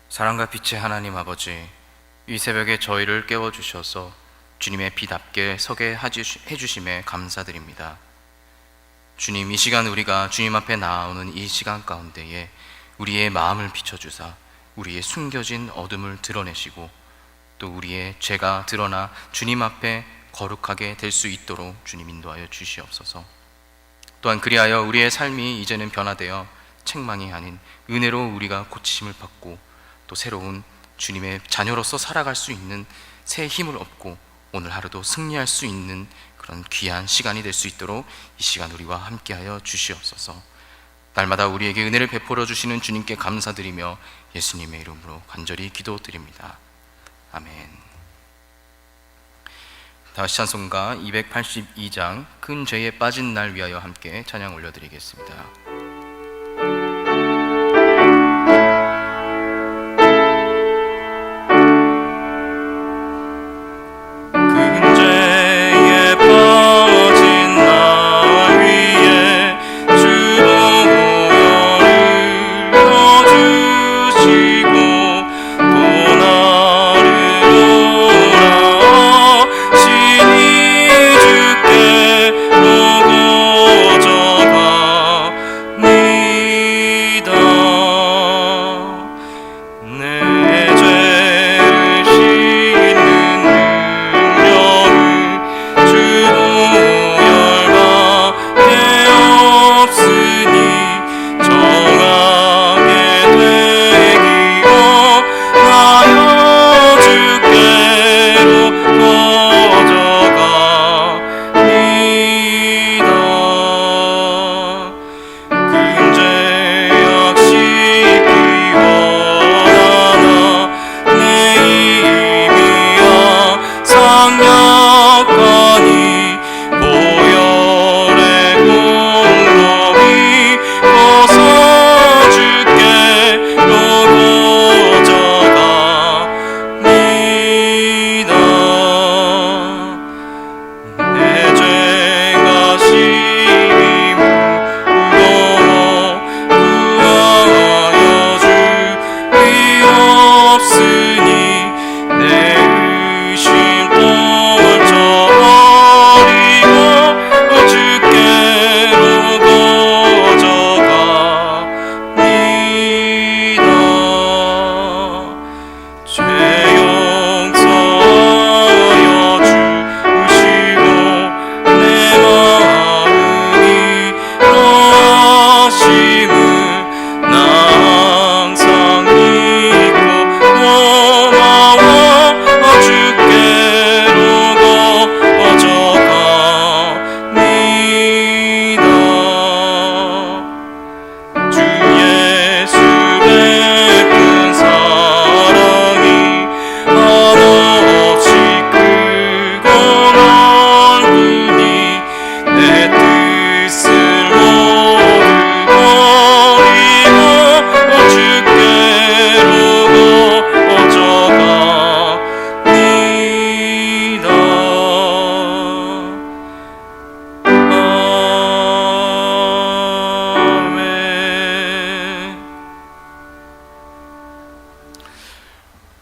사랑과 빛의 하나님 아버지, 이 새벽에 저희를 깨워주셔서 주님의 빛답게 서게 해주심에 감사드립니다. 주님, 이 시간 우리가 주님 앞에 나아오는 이 시간 가운데에 우리의 마음을 비춰주사 우리의 숨겨진 어둠을 드러내시고 또 우리의 죄가 드러나 주님 앞에 거룩하게 될 수 있도록 주님 인도하여 주시옵소서. 또한 그리하여 우리의 삶이 이제는 변화되어 책망이 아닌 은혜로 우리가 고치심을 받고 또 새로운 주님의 자녀로서 살아갈 수 있는 새 힘을 얻고 오늘 하루도 승리할 수 있는 그런 귀한 시간이 될 수 있도록 이 시간 우리와 함께하여 주시옵소서. 날마다 우리에게 은혜를 베풀어 주시는 주님께 감사드리며 예수님의 이름으로 간절히 기도드립니다. 아멘. 다시 찬송가 282장 큰 죄에 빠진 날 위하여 함께 찬양 올려드리겠습니다.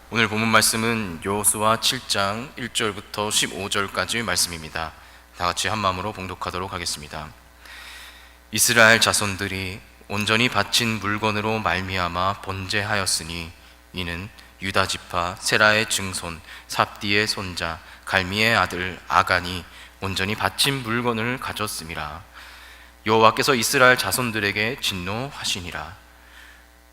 오늘 본문 말씀은 여호수아 7장 1절부터 15절까지 말씀입니다. 다 같이 한 마음으로 봉독하도록 하겠습니다. 이스라엘 자손들이 온전히 바친 물건으로 말미암아 번제하였으니 이는 유다 지파 세라의 증손 삽디의 손자 갈미의 아들 아간이 온전히 바친 물건을 가졌음이라. 여호와께서 이스라엘 자손들에게 진노하시니라.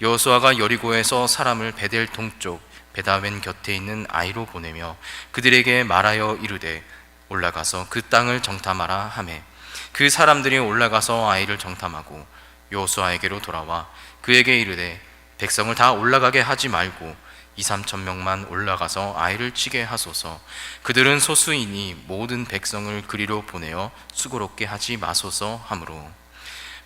여호수아가 여리고에서 사람을 베델 동쪽 베다웬 곁에 있는 아이로 보내며 그들에게 말하여 이르되 올라가서 그 땅을 정탐하라 하매 그 사람들이 올라가서 아이를 정탐하고 여호수아에게로 돌아와 그에게 이르되 백성을 다 올라가게 하지 말고 2-3천 명만 올라가서 아이를 치게 하소서. 그들은 소수이니 모든 백성을 그리로 보내어 수고롭게 하지 마소서 하므로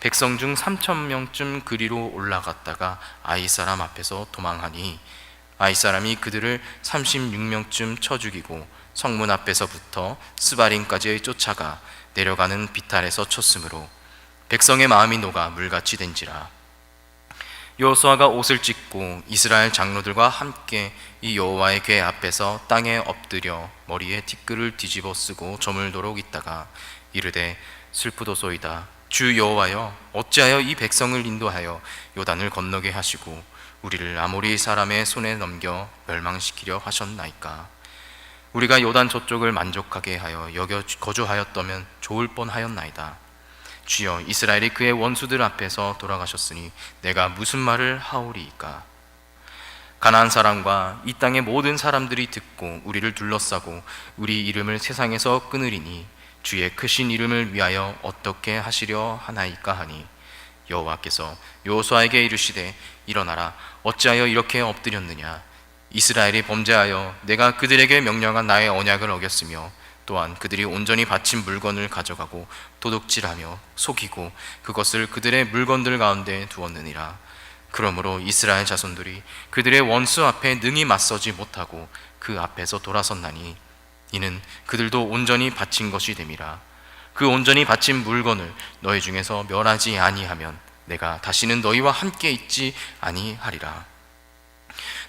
백성 중 3천 명쯤 그리로 올라갔다가 아이 사람 앞에서 도망하니 아이 사람이 그들을 36명쯤 쳐 죽이고 성문 앞에서부터 스바림까지 쫓아가 내려가는 비탈에서 쳤으므로 백성의 마음이 녹아 물같이 된지라. 여호수아가 옷을 찢고 이스라엘 장로들과 함께 이 여호와의 궤 앞에서 땅에 엎드려 머리에 티끌을 뒤집어 쓰고 저물도록 있다가 이르되 슬프도소이다. 주 여호와여, 어찌하여 이 백성을 인도하여 요단을 건너게 하시고 우리를 아모리 사람의 손에 넘겨 멸망시키려 하셨나이까. 우리가 요단 저쪽을 만족하게 하여 여겨 거주하였다면 좋을 뻔하였나이다. 주여, 이스라엘이 그의 원수들 앞에서 돌아가셨으니 내가 무슨 말을 하오리이까. 가나안 사람과 이 땅의 모든 사람들이 듣고 우리를 둘러싸고 우리 이름을 세상에서 끊으리니 주의 크신 이름을 위하여 어떻게 하시려 하나이까 하니, 여호와께서 여호수아에게 이르시되 일어나라, 어찌하여 이렇게 엎드렸느냐. 이스라엘이 범죄하여 내가 그들에게 명령한 나의 언약을 어겼으며 또한 그들이 온전히 바친 물건을 가져가고 도둑질하며 속이고 그것을 그들의 물건들 가운데 두었느니라. 그러므로 이스라엘 자손들이 그들의 원수 앞에 능히 맞서지 못하고 그 앞에서 돌아섰나니 이는 그들도 온전히 바친 것이 됨이라. 그 온전히 바친 물건을 너희 중에서 멸하지 아니하면 내가 다시는 너희와 함께 있지 아니하리라.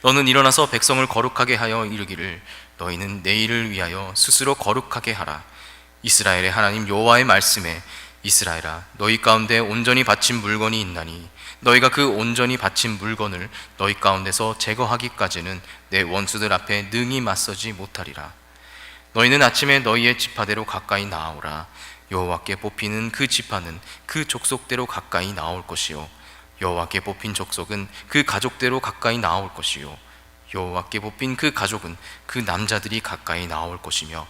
너는 일어나서 백성을 거룩하게 하여 이르기를 너희는 내일을 위하여 스스로 거룩하게 하라. 이스라엘의 하나님 여호와의 말씀에 이스라엘아, 너희 가운데 온전히 바친 물건이 있나니 너희가 그 온전히 바친 물건을 너희 가운데서 제거하기까지는 내 원수들 앞에 능히 맞서지 못하리라. 너희는 아침에 너희의 지파대로 가까이 나아오라. 여호와께 뽑히는 그 지파는 그 족속대로 가까이 나올 것이요 여호와께 뽑힌 족속은 그 가족대로 가까이 나올 것이요 여호와께 뽑힌 그 가족은 그 남자들이 가까이 나올 것이며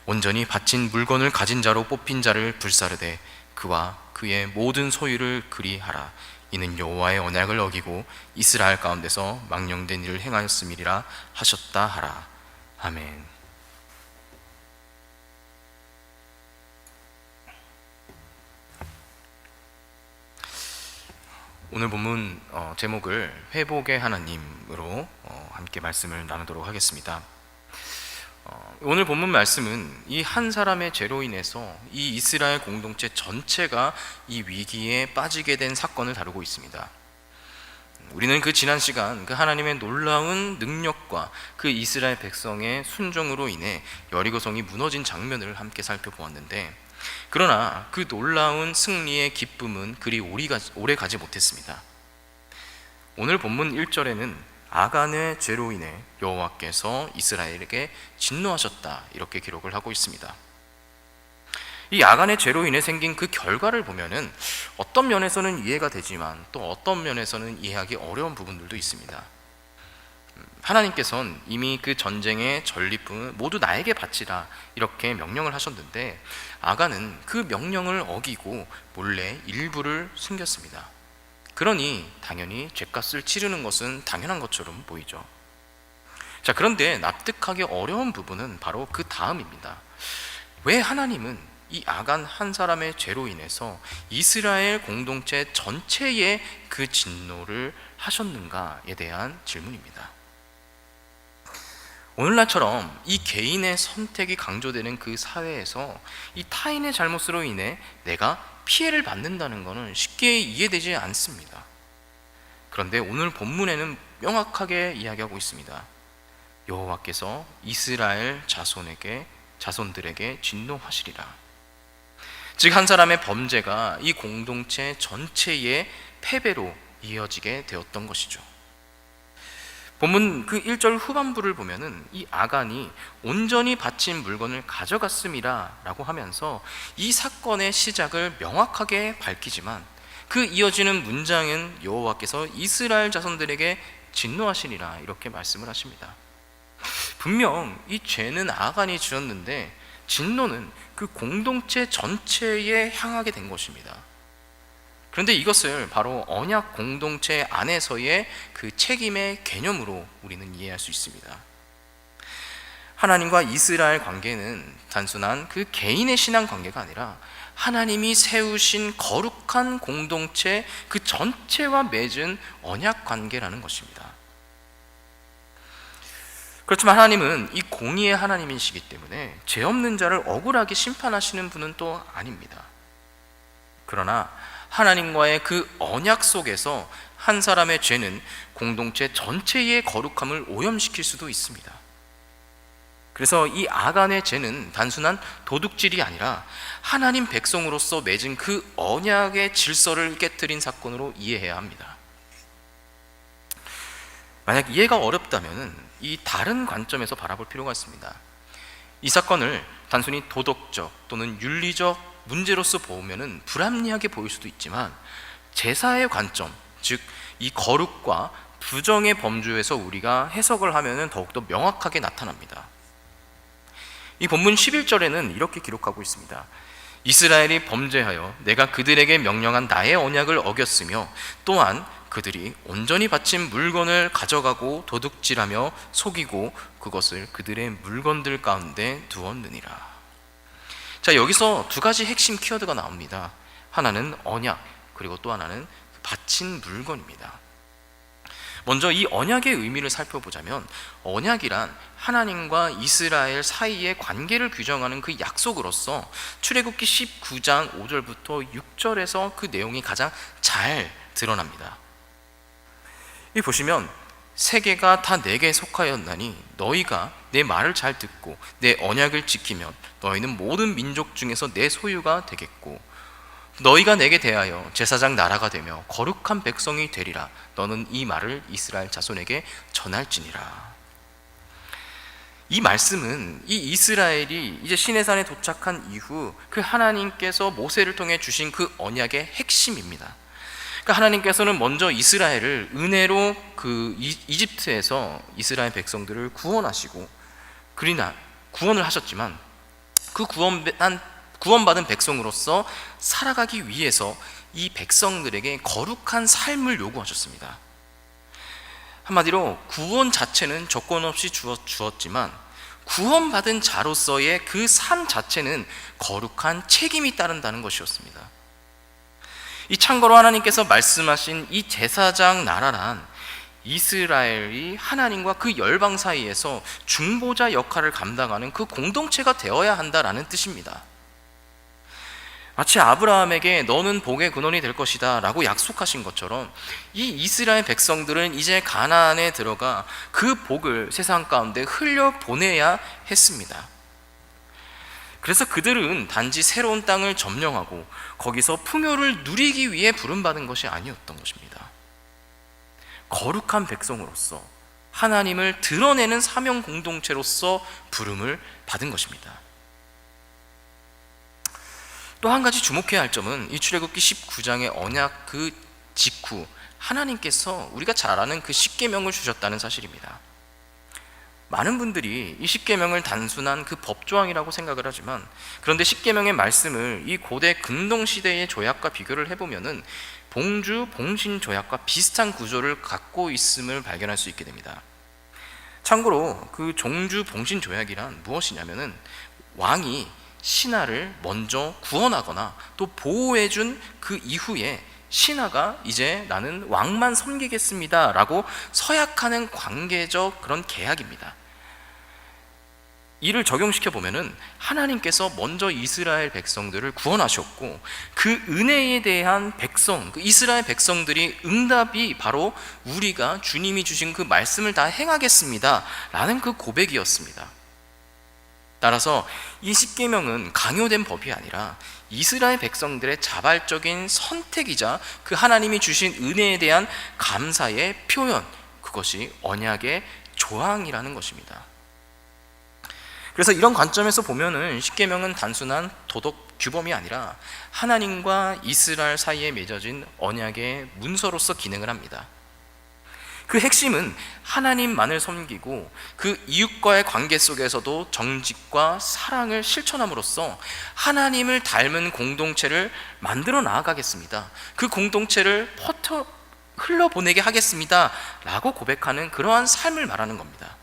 온전히 바친 물건을 가진 자로 뽑힌 자를 불사르되 그와 그의 모든 소유를 그리하라. 이는 여호와의 언약을 어기고 이스라엘 가운데서 망령된 일을 행하였음이라 하셨다 하라. 아멘. 오늘 본문 제목을 회복의 하나님으로 함께 말씀을 나누도록 하겠습니다. 오늘 본문 말씀은 이 한 사람의 죄로 인해서 이 이스라엘 공동체 전체가 이 위기에 빠지게 된 사건을 다루고 있습니다. 우리는 그 지난 시간 그 하나님의 놀라운 능력과 그 이스라엘 백성의 순종으로 인해 여리고성이 무너진 장면을 함께 살펴보았는데, 그러나 그 놀라운 승리의 기쁨은 그리 오래 가지 못했습니다. 오늘 본문 1절에는 아간의 죄로 인해 여호와께서 이스라엘에게 진노하셨다, 이렇게 기록을 하고 있습니다. 이 아간의 죄로 인해 생긴 그 결과를 보면은 어떤 면에서는 이해가 되지만 또 어떤 면에서는 이해하기 어려운 부분들도 있습니다. 하나님께서는 이미 그 전쟁의 전리품을 모두 나에게 바치라, 이렇게 명령을 하셨는데 아간은 그 명령을 어기고 몰래 일부를 숨겼습니다. 그러니 당연히 죗값을 치르는 것은 당연한 것처럼 보이죠. 자, 그런데 납득하기 어려운 부분은 바로 그 다음입니다. 왜 하나님은 이 아간 한 사람의 죄로 인해서 이스라엘 공동체 전체에 그 진노를 하셨는가에 대한 질문입니다. 오늘날처럼 이 개인의 선택이 강조되는 그 사회에서 이 타인의 잘못으로 인해 내가 피해를 받는다는 것은 쉽게 이해되지 않습니다. 그런데 오늘 본문에는 명확하게 이야기하고 있습니다. 여호와께서 이스라엘 자손들에게 진노하시리라. 즉, 한 사람의 범죄가 이 공동체 전체의 패배로 이어지게 되었던 것이죠. 본문 그 1절 후반부를 보면은 이 아간이 온전히 바친 물건을 가져갔음이라 라고 하면서 이 사건의 시작을 명확하게 밝히지만 그 이어지는 문장은 여호와께서 이스라엘 자손들에게 진노하시리라, 이렇게 말씀을 하십니다. 분명 이 죄는 아간이 지었는데 진노는 그 공동체 전체에 향하게 된 것입니다. 그런데 이것을 바로 언약 공동체 안에서의 그 책임의 개념으로 우리는 이해할 수 있습니다. 하나님과 이스라엘 관계는 단순한 그 개인의 신앙 관계가 아니라 하나님이 세우신 거룩한 공동체 그 전체와 맺은 언약 관계라는 것입니다. 그렇지만 하나님은 이 공의의 하나님이시기 때문에 죄 없는 자를 억울하게 심판하시는 분은 또 아닙니다. 그러나 하나님과의 그 언약 속에서 한 사람의 죄는 공동체 전체의 거룩함을 오염시킬 수도 있습니다. 그래서 이 아간의 죄는 단순한 도둑질이 아니라 하나님 백성으로서 맺은 그 언약의 질서를 깨뜨린 사건으로 이해해야 합니다. 만약 이해가 어렵다면 이 다른 관점에서 바라볼 필요가 있습니다. 이 사건을 단순히 도덕적 또는 윤리적 문제로서 보면 불합리하게 보일 수도 있지만 제사의 관점, 즉 이 거룩과 부정의 범주에서 우리가 해석을 하면 더욱더 명확하게 나타납니다. 이 본문 11절에는 이렇게 기록하고 있습니다. 이스라엘이 범죄하여 내가 그들에게 명령한 나의 언약을 어겼으며 또한 그들이 온전히 바친 물건을 가져가고 도둑질하며 속이고 그것을 그들의 물건들 가운데 두었느니라. 자, 여기서 두 가지 핵심 키워드가 나옵니다. 하나는 언약, 그리고 또 하나는 바친 물건입니다. 먼저 이 언약의 의미를 살펴보자면 언약이란 하나님과 이스라엘 사이의 관계를 규정하는 그 약속으로서 출애굽기 19장 5절부터 6절에서 그 내용이 가장 잘 드러납니다. 이 보시면 세계가 다 내게 속하였나니 너희가 내 말을 잘 듣고 내 언약을 지키면 너희는 모든 민족 중에서 내 소유가 되겠고 너희가 내게 대하여 제사장 나라가 되며 거룩한 백성이 되리라. 너는 이 말을 이스라엘 자손에게 전할지니라. 이 말씀은 이 이스라엘이 이제 시내산에 도착한 이후 그 하나님께서 모세를 통해 주신 그 언약의 핵심입니다. 그러니까 하나님께서는 먼저 이스라엘을 은혜로 그 이집트에서 이스라엘 백성들을 구원하시고 그러나 구원을 하셨지만 그 구원받은 백성으로서 살아가기 위해서 이 백성들에게 거룩한 삶을 요구하셨습니다. 한마디로 구원 자체는 조건 없이 주었지만 구원받은 자로서의 그 삶 자체는 거룩한 책임이 따른다는 것이었습니다. 이 참고로 하나님께서 말씀하신 이 제사장 나라란 이스라엘이 하나님과 그 열방 사이에서 중보자 역할을 감당하는 그 공동체가 되어야 한다라는 뜻입니다. 마치 아브라함에게 너는 복의 근원이 될 것이다 라고 약속하신 것처럼 이 이스라엘 백성들은 이제 가나안에 들어가 그 복을 세상 가운데 흘려보내야 했습니다. 그래서 그들은 단지 새로운 땅을 점령하고 거기서 풍요를 누리기 위해 부름받은 것이 아니었던 것입니다. 거룩한 백성으로서 하나님을 드러내는 사명 공동체로서 부름을 받은 것입니다. 또 한 가지 주목해야 할 점은 이 출애굽기 19장의 언약 그 직후 하나님께서 우리가 잘 아는 그 십계명을 주셨다는 사실입니다. 많은 분들이 이 십계명을 단순한 그 법조항이라고 생각을 하지만 그런데 십계명의 말씀을 이 고대 근동시대의 조약과 비교를 해보면은 봉주, 봉신 조약과 비슷한 구조를 갖고 있음을 발견할 수 있게 됩니다. 참고로 그 종주 봉신 조약이란 무엇이냐면은 왕이 신하를 먼저 구원하거나 또 보호해준 그 이후에 신하가 이제 나는 왕만 섬기겠습니다 라고 서약하는 관계적 그런 계약입니다. 이를 적용시켜 보면은 하나님께서 먼저 이스라엘 백성들을 구원하셨고 그 은혜에 대한 백성, 그 이스라엘 백성들이 응답이 바로 우리가 주님이 주신 그 말씀을 다 행하겠습니다 라는 그 고백이었습니다. 따라서 이 십계명은 강요된 법이 아니라 이스라엘 백성들의 자발적인 선택이자 그 하나님이 주신 은혜에 대한 감사의 표현, 그것이 언약의 조항이라는 것입니다. 그래서 이런 관점에서 보면은 십계명은 단순한 도덕 규범이 아니라 하나님과 이스라엘 사이에 맺어진 언약의 문서로서 기능을 합니다. 그 핵심은 하나님만을 섬기고 그 이웃과의 관계 속에서도 정직과 사랑을 실천함으로써 하나님을 닮은 공동체를 만들어 나아가겠습니다. 그 공동체를 흘러보내게 하겠습니다 라고 고백하는 그러한 삶을 말하는 겁니다.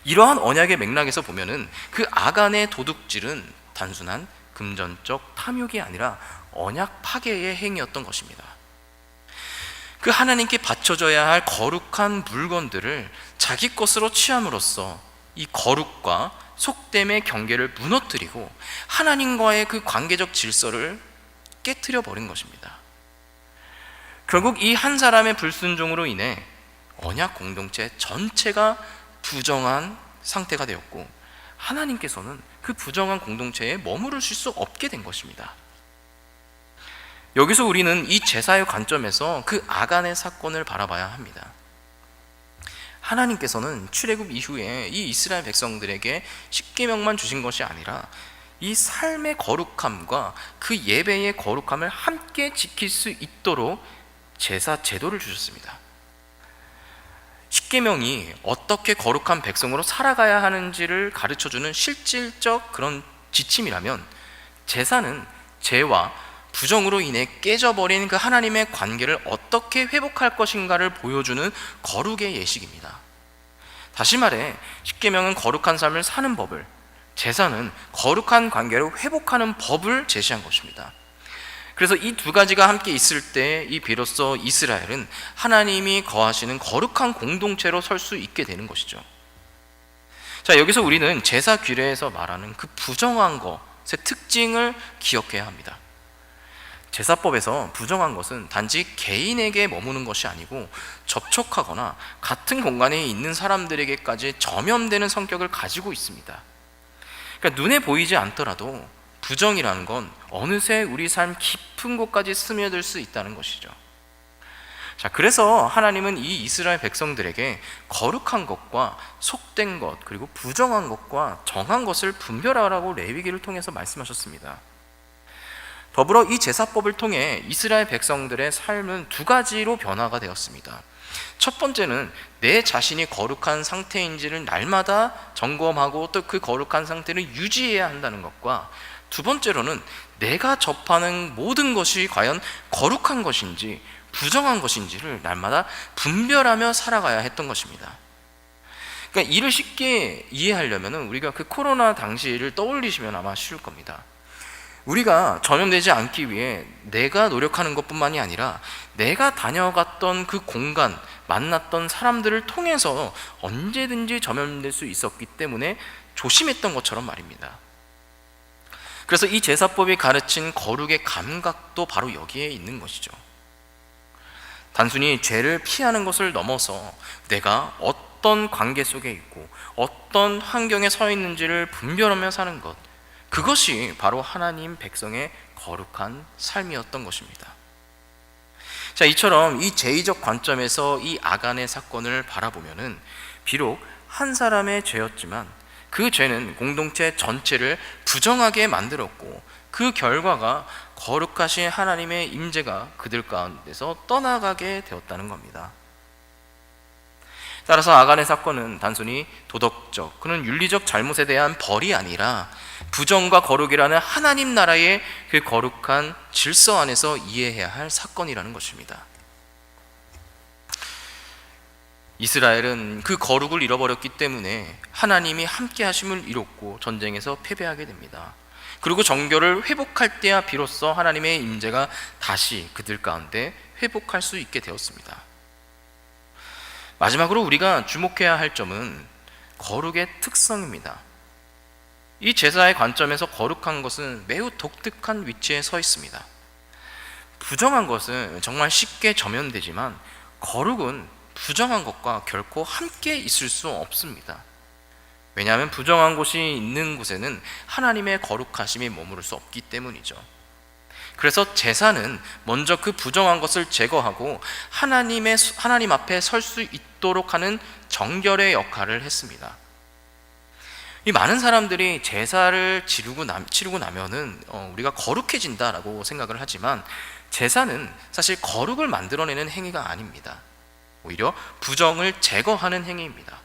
이러한 언약의 맥락에서 보면은 그 아간의 도둑질은 단순한 금전적 탐욕이 아니라 언약 파괴의 행위였던 것입니다. 그 하나님께 바쳐져야 할 거룩한 물건들을 자기 것으로 취함으로써 이 거룩과 속됨의 경계를 무너뜨리고 하나님과의 그 관계적 질서를 깨트려 버린 것입니다. 결국 이 한 사람의 불순종으로 인해 언약 공동체 전체가 부정한 상태가 되었고, 하나님께서는 그 부정한 공동체에 머무르실 수 없게 된 것입니다. 여기서 우리는 이 제사의 관점에서 그 아간의 사건을 바라봐야 합니다. 하나님께서는 출애굽 이후에 이 이스라엘 백성들에게 십계명만 주신 것이 아니라 이 삶의 거룩함과 그 예배의 거룩함을 함께 지킬 수 있도록 제사 제도를 주셨습니다. 십계명이 어떻게 거룩한 백성으로 살아가야 하는지를 가르쳐주는 실질적 그런 지침이라면, 제사는 죄와 부정으로 인해 깨져버린 그 하나님의 관계를 어떻게 회복할 것인가를 보여주는 거룩의 예식입니다. 다시 말해, 십계명은 거룩한 삶을 사는 법을, 제사는 거룩한 관계를 회복하는 법을 제시한 것입니다. 그래서 이 두 가지가 함께 있을 때 이 비로소 이스라엘은 하나님이 거하시는 거룩한 공동체로 설 수 있게 되는 것이죠. 자, 여기서 우리는 제사 규례에서 말하는 그 부정한 것의 특징을 기억해야 합니다. 제사법에서 부정한 것은 단지 개인에게 머무는 것이 아니고 접촉하거나 같은 공간에 있는 사람들에게까지 전염되는 성격을 가지고 있습니다. 그러니까 눈에 보이지 않더라도 부정이라는 건 어느새 우리 삶 깊은 곳까지 스며들 수 있다는 것이죠. 자, 그래서 하나님은 이 이스라엘 백성들에게 거룩한 것과 속된 것, 그리고 부정한 것과 정한 것을 분별하라고 레위기를 통해서 말씀하셨습니다. 더불어 이 제사법을 통해 이스라엘 백성들의 삶은 두 가지로 변화가 되었습니다. 첫 번째는 내 자신이 거룩한 상태인지를 날마다 점검하고 또 그 거룩한 상태를 유지해야 한다는 것과, 두 번째로는 내가 접하는 모든 것이 과연 거룩한 것인지 부정한 것인지를 날마다 분별하며 살아가야 했던 것입니다. 그러니까 이를 쉽게 이해하려면 우리가 그 코로나 당시를 떠올리시면 아마 쉬울 겁니다. 우리가 전염되지 않기 위해 내가 노력하는 것뿐만이 아니라 내가 다녀갔던 그 공간, 만났던 사람들을 통해서 언제든지 전염될 수 있었기 때문에 조심했던 것처럼 말입니다. 그래서 이 제사법이 가르친 거룩의 감각도 바로 여기에 있는 것이죠. 단순히 죄를 피하는 것을 넘어서 내가 어떤 관계 속에 있고 어떤 환경에 서 있는지를 분별하며 사는 것, 그것이 바로 하나님 백성의 거룩한 삶이었던 것입니다. 자, 이처럼 이 제의적 관점에서 이 아간의 사건을 바라보면은 비록 한 사람의 죄였지만 그 죄는 공동체 전체를 부정하게 만들었고, 그 결과가 거룩하신 하나님의 임재가 그들 가운데서 떠나가게 되었다는 겁니다. 따라서 아간의 사건은 단순히 도덕적, 그는 윤리적 잘못에 대한 벌이 아니라 부정과 거룩이라는 하나님 나라의 그 거룩한 질서 안에서 이해해야 할 사건이라는 것입니다. 이스라엘은 그 거룩을 잃어버렸기 때문에 하나님이 함께 하심을 잃었고 전쟁에서 패배하게 됩니다. 그리고 정결을 회복할 때야 비로소 하나님의 임재가 다시 그들 가운데 회복할 수 있게 되었습니다. 마지막으로 우리가 주목해야 할 점은 거룩의 특성입니다. 이 제사의 관점에서 거룩한 것은 매우 독특한 위치에 서 있습니다. 부정한 것은 정말 쉽게 점연되지만 거룩은 부정한 것과 결코 함께 있을 수 없습니다. 왜냐하면 부정한 곳이 있는 곳에는 하나님의 거룩하심이 머무를 수 없기 때문이죠. 그래서 제사는 먼저 그 부정한 것을 제거하고 하나님 앞에 설 수 있도록 하는 정결의 역할을 했습니다. 이 많은 사람들이 제사를 치르고 나면은 우리가 거룩해진다라고 생각을 하지만, 제사는 사실 거룩을 만들어내는 행위가 아닙니다. 오히려 부정을 제거하는 행위입니다.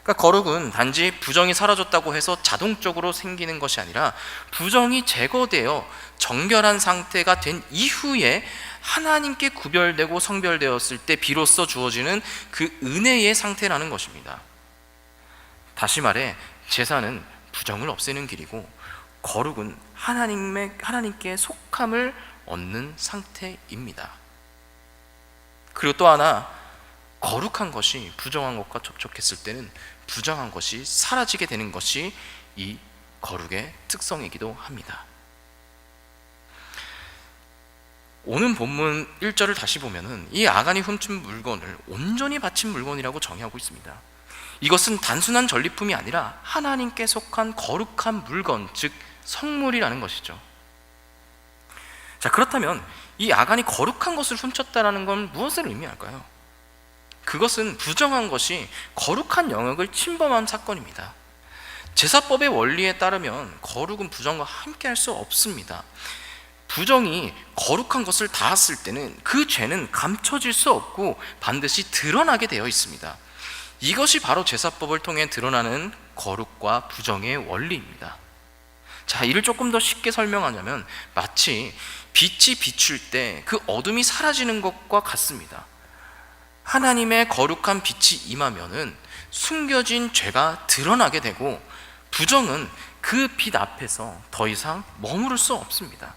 그러니까 거룩은 단지 부정이 사라졌다고 해서 자동적으로 생기는 것이 아니라 부정이 제거되어 정결한 상태가 된 이후에 하나님께 구별되고 성별되었을 때 비로소 주어지는 그 은혜의 상태라는 것입니다. 다시 말해, 제사는 부정을 없애는 길이고 거룩은 하나님께 속함을 얻는 상태입니다. 그리고 또 하나, 거룩한 것이 부정한 것과 접촉했을 때는 부정한 것이 사라지게 되는 것이 이 거룩의 특성이기도 합니다. 오는 본문 1절을 다시 보면은 이 아간이 훔친 물건을 온전히 바친 물건이라고 정의하고 있습니다. 이것은 단순한 전리품이 아니라 하나님께 속한 거룩한 물건, 즉 성물이라는 것이죠. 자, 그렇다면 이 아간이 거룩한 것을 훔쳤다라는 건 무엇을 의미할까요? 그것은 부정한 것이 거룩한 영역을 침범한 사건입니다. 제사법의 원리에 따르면 거룩은 부정과 함께 할 수 없습니다. 부정이 거룩한 것을 닿았을 때는 그 죄는 감춰질 수 없고 반드시 드러나게 되어 있습니다. 이것이 바로 제사법을 통해 드러나는 거룩과 부정의 원리입니다. 자, 이를 조금 더 쉽게 설명하자면 마치 빛이 비출 때 그 어둠이 사라지는 것과 같습니다. 하나님의 거룩한 빛이 임하면은 숨겨진 죄가 드러나게 되고 부정은 그 빛 앞에서 더 이상 머무를 수 없습니다.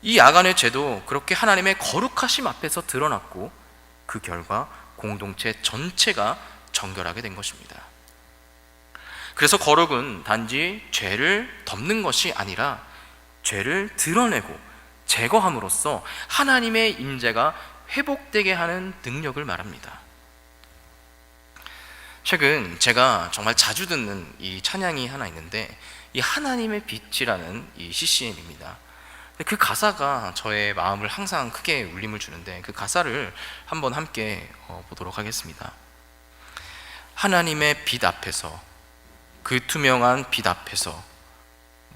이 아간의 죄도 그렇게 하나님의 거룩하심 앞에서 드러났고 그 결과 공동체 전체가 정결하게 된 것입니다. 그래서 거룩은 단지 죄를 덮는 것이 아니라 죄를 드러내고 제거함으로써 하나님의 임재가 회복되게 하는 능력을 말합니다. 최근 제가 정말 자주 듣는 이 찬양이 하나 있는데 이 하나님의 빛이라는 이 CCM입니다. 그 가사가 저의 마음을 항상 크게 울림을 주는데 그 가사를 한번 함께 보도록 하겠습니다. 하나님의 빛 앞에서, 그 투명한 빛 앞에서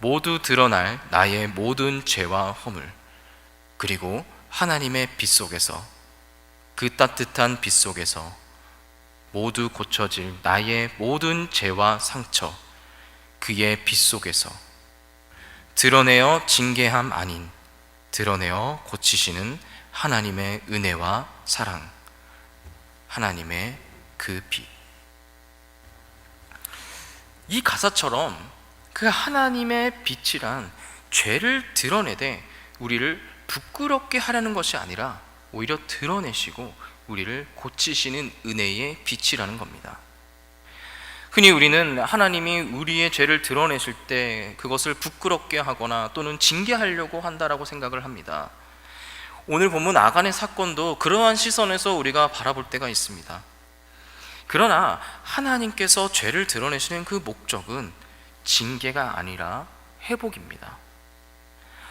모두 드러날 나의 모든 죄와 허물, 그리고 하나님의 빛 속에서, 그 따뜻한 빛 속에서 모두 고쳐질 나의 모든 죄와 상처, 그의 빛 속에서 드러내어 징계함 아닌 드러내어 고치시는 하나님의 은혜와 사랑, 하나님의 그 빛. 이 가사처럼 그 하나님의 빛이란 죄를 드러내되 우리를 부끄럽게 하려는 것이 아니라 오히려 드러내시고 우리를 고치시는 은혜의 빛이라는 겁니다. 흔히 우리는 하나님이 우리의 죄를 드러내실 때 그것을 부끄럽게 하거나 또는 징계하려고 한다라고 생각을 합니다. 오늘 본문 아간의 사건도 그러한 시선에서 우리가 바라볼 때가 있습니다. 그러나 하나님께서 죄를 드러내시는 그 목적은 징계가 아니라 회복입니다.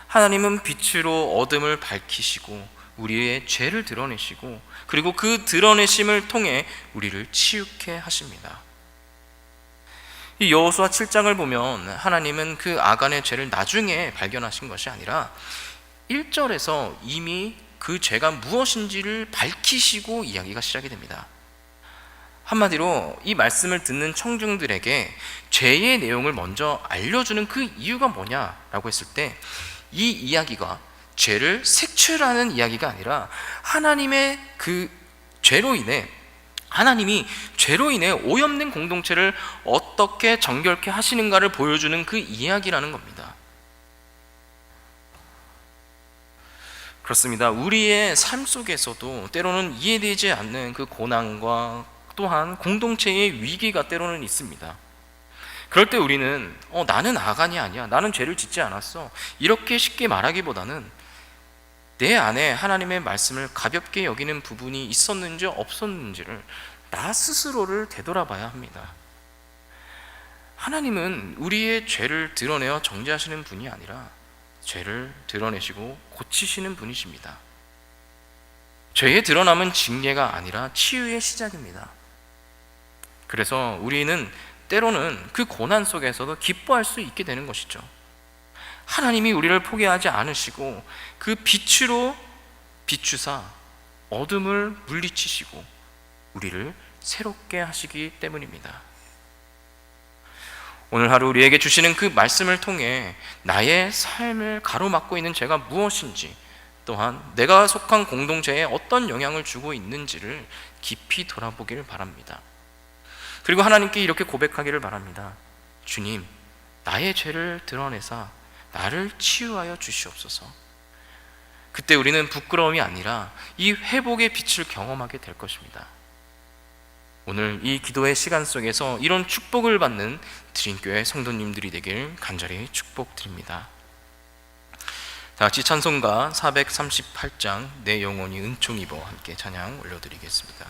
하나님은 빛으로 어둠을 밝히시고 우리의 죄를 드러내시고 그리고 그 드러내심을 통해 우리를 치유케 하십니다. 이 여호수아 7장을 보면 하나님은 그 아간의 죄를 나중에 발견하신 것이 아니라 1절에서 이미 그 죄가 무엇인지를 밝히시고 이야기가 시작이 됩니다. 한마디로 이 말씀을 듣는 청중들에게 죄의 내용을 먼저 알려주는 그 이유가 뭐냐라고 했을 때 이 이야기가 죄를 색출하는 이야기가 아니라 하나님의 그 죄로 인해 하나님이 죄로 인해 오염된 공동체를 어떻게 정결케 하시는가를 보여주는 그 이야기라는 겁니다. 그렇습니다. 우리의 삶 속에서도 때로는 이해되지 않는 그 고난과 또한 공동체의 위기가 때로는 있습니다. 그럴 때 우리는 나는 아간이 아니야, 나는 죄를 짓지 않았어, 이렇게 쉽게 말하기보다는 내 안에 하나님의 말씀을 가볍게 여기는 부분이 있었는지 없었는지를 나 스스로를 되돌아봐야 합니다. 하나님은 우리의 죄를 드러내어 정죄하시는 분이 아니라 죄를 드러내시고 고치시는 분이십니다. 죄의 드러남은 징계가 아니라 치유의 시작입니다. 그래서 우리는 때로는 그 고난 속에서도 기뻐할 수 있게 되는 것이죠. 하나님이 우리를 포기하지 않으시고 그 빛으로 비추사 어둠을 물리치시고 우리를 새롭게 하시기 때문입니다. 오늘 하루 우리에게 주시는 그 말씀을 통해 나의 삶을 가로막고 있는 죄가 무엇인지, 또한 내가 속한 공동체에 어떤 영향을 주고 있는지를 깊이 돌아보기를 바랍니다. 그리고 하나님께 이렇게 고백하기를 바랍니다. 주님, 나의 죄를 드러내사 나를 치유하여 주시옵소서. 그때 우리는 부끄러움이 아니라 이 회복의 빛을 경험하게 될 것입니다. 오늘 이 기도의 시간 속에서 이런 축복을 받는 드림교회 성도님들이 되길 간절히 축복드립니다. 다 같이 찬송가 438장 내 영혼이 은총 입어 함께 찬양 올려드리겠습니다.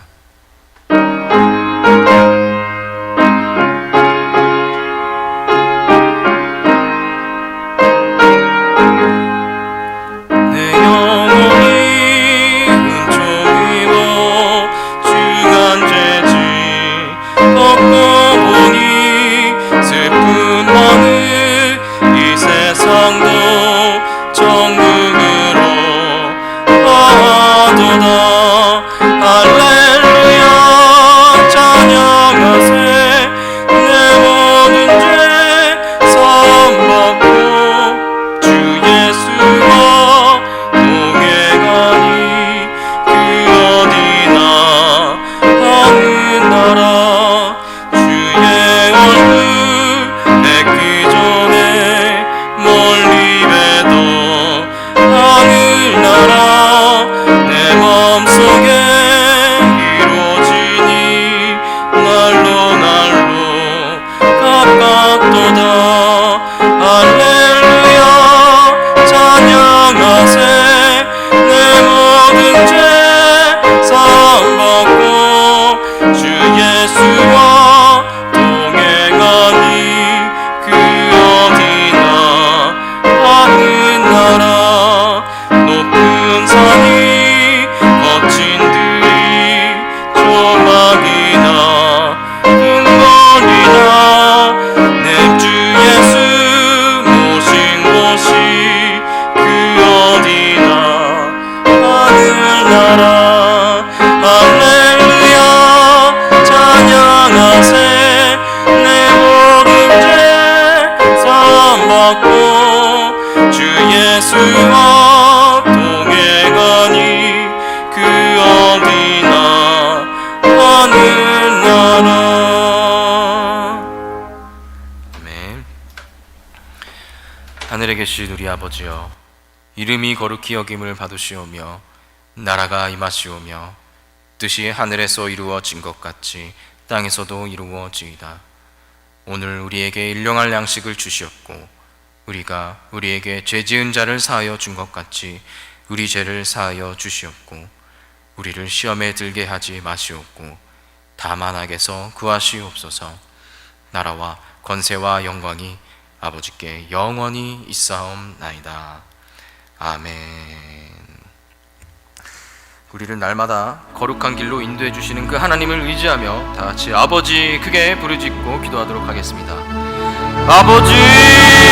예수와 동행하니 그 어디나 하늘나라. 아멘. 하늘에 계신 우리 아버지여, 이름이 거룩히 여김을 받으시오며 나라가 임하시오며 뜻이 하늘에서 이루어진 것 같이 땅에서도 이루어지이다. 오늘 우리에게 일용할 양식을 주시옵고 우리가 우리에게 죄 지은 자를 사하여 준 것 같이 우리 죄를 사하여 주시옵고 우리를 시험에 들게 하지 마시옵고 다만 악에서 구하시옵소서. 나라와 권세와 영광이 아버지께 영원히 있사옵나이다. 아멘. 우리를 날마다 거룩한 길로 인도해 주시는 그 하나님을 의지하며 다 같이 아버지 크게 부르짖고 기도하도록 하겠습니다. 아버지!